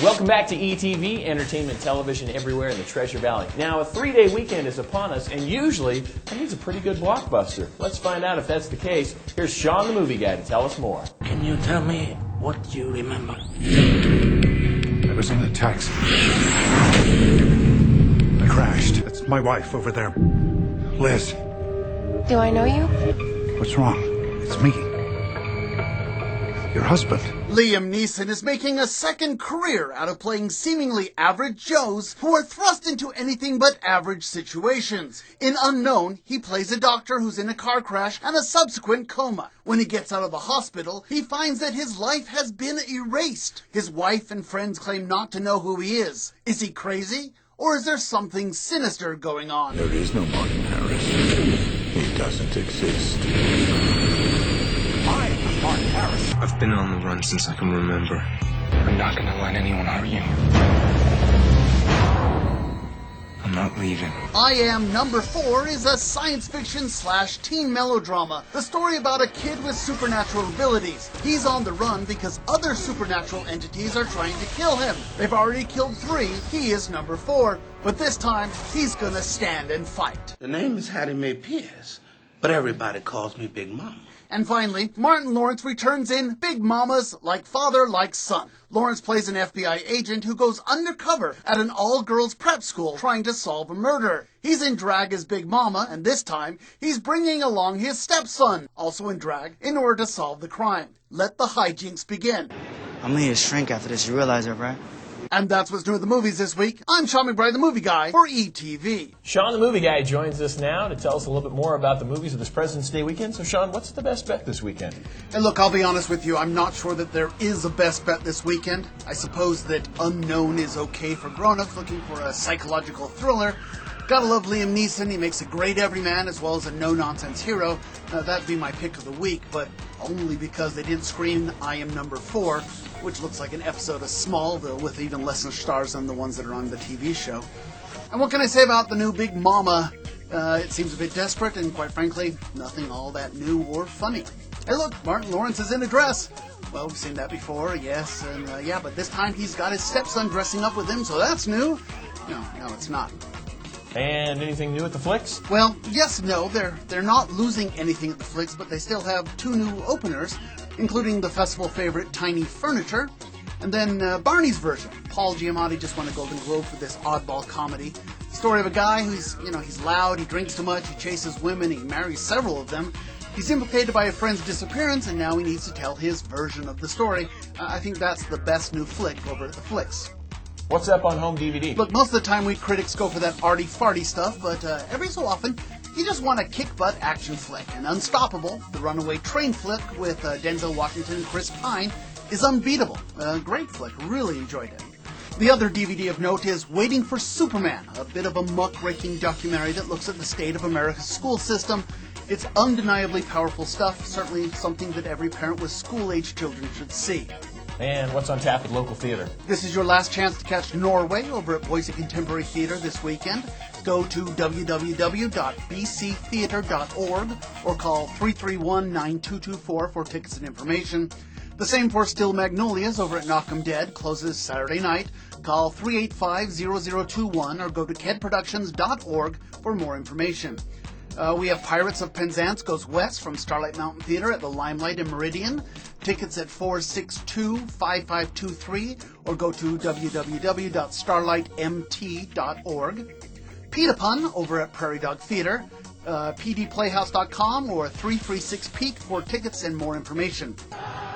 Welcome back to ETV, entertainment television everywhere in the Treasure Valley. Now, a 3-day weekend is upon us, and usually that means a pretty good blockbuster. Let's find out if that's the case. Here's Sean the Movie Guy to tell us more. Can you tell me what you remember? I was in a taxi. I crashed. It's my wife over there. Liz. Do I know you? What's wrong? It's me. Your husband. Liam Neeson is making a second career out of playing seemingly average Joes who are thrust into anything but average situations. In Unknown, he plays a doctor who's in a car crash and a subsequent coma. When he gets out of the hospital, he finds that his life has been erased. His wife and friends claim not to know who he is. Is he crazy? Or is there something sinister going on? There is no Martin Harris. He doesn't exist. I am Martin Harris. I've been on the run since I can remember. I'm not gonna let anyone hurt you. I'm not leaving. I Am Number 4 is a science fiction / teen melodrama. The story about a kid with supernatural abilities. He's on the run because other supernatural entities are trying to kill him. They've already killed 3. He is number 4. But this time, he's gonna stand and fight. The name is Hattie Mae Pierce, but everybody calls me Big Mama. And finally, Martin Lawrence returns in Big Mama's Like Father, Like Son. Lawrence plays an FBI agent who goes undercover at an all-girls prep school trying to solve a murder. He's in drag as Big Mama, and this time, he's bringing along his stepson, also in drag, in order to solve the crime. Let the hijinks begin. I'm gonna need a shrink after this, you realize that, right? And that's what's new at the movies this week. I'm Sean McBride, the Movie Guy, for ETV. Sean the Movie Guy joins us now to tell us a little bit more about the movies of this President's Day weekend. So, Sean, what's the best bet this weekend? And look, I'll be honest with you, I'm not sure that there is a best bet this weekend. I suppose that Unknown is okay for grown-ups looking for a psychological thriller. Gotta love Liam Neeson. He makes a great everyman as well as a no-nonsense hero. That'd be my pick of the week, but only because they didn't screen I Am Number 4, which looks like an episode of Smallville with even less stars than the ones that are on the TV show. And what can I say about the new Big Mama? It seems a bit desperate and, quite frankly, nothing all that new or funny. Hey, look, Martin Lawrence is in a dress. Well, we've seen that before, yes, and yeah, but this time he's got his stepson dressing up with him, so that's new. No, it's not. And anything new at the flicks? Well, yes, no, they're not losing anything at the flicks, but they still have 2 new openers, including the festival favorite Tiny Furniture, and then Barney's version. Paul Giamatti just won a Golden Globe for this oddball comedy. The story of a guy who's, he's loud, he drinks too much, he chases women, he marries several of them. He's implicated by a friend's disappearance, and now he needs to tell his version of the story. I think that's the best new flick over at the flicks. What's up on home DVD? Look, most of the time we critics go for that arty-farty stuff, but every so often, you just want a kick-butt action flick. And Unstoppable, the runaway train flick with Denzel Washington and Chris Pine, is unbeatable. Great flick, really enjoyed it. The other DVD of note is Waiting for Superman, a bit of a muck-raking documentary that looks at the state of America's school system. It's undeniably powerful stuff, certainly something that every parent with school-age children should see. And what's on tap at local theater? This is your last chance to catch Norway over at Boise Contemporary Theatre this weekend. Go to www.bctheatre.org or call 331-9224 for tickets and information. The same for Still Magnolias over at Knock 'em Dead, closes Saturday night. Call 385-0021 or go to kedproductions.org for more information. We have Pirates of Penzance goes west from Starlight Mountain Theater at the Limelight in Meridian. Tickets at 462-5523 or go to www.starlightmt.org. Peetapun over at Prairie Dog Theater, pdplayhouse.com or 336-PEAK for tickets and more information.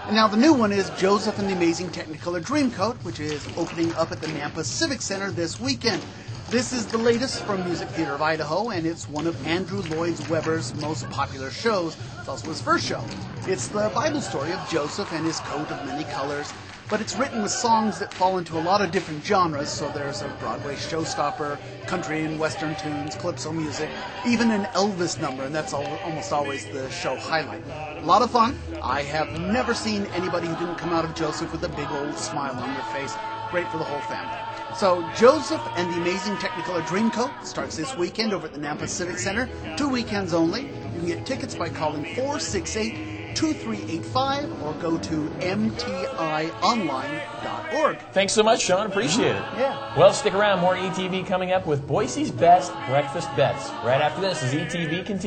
And now the new one is Joseph and the Amazing Technicolor Dreamcoat, which is opening up at the Nampa Civic Center this weekend. This is the latest from Music Theater of Idaho, and it's one of Andrew Lloyd Webber's most popular shows. It's also his first show. It's the Bible story of Joseph and his coat of many colors, but it's written with songs that fall into a lot of different genres, so there's a Broadway showstopper, country and western tunes, calypso music, even an Elvis number, and that's almost always the show highlight. A lot of fun. I have never seen anybody who didn't come out of Joseph with a big old smile on their face. Great for the whole family. So, Joseph and the Amazing Technicolor Dreamcoat starts this weekend over at the Nampa Civic Center. 2 weekends only. You can get tickets by calling 468 2385 or go to mtionline.org. Thanks so much, Sean. Appreciate it. Yeah. Well, stick around. More ETV coming up with Boise's Best Breakfast Bets. Right after this, as ETV continues.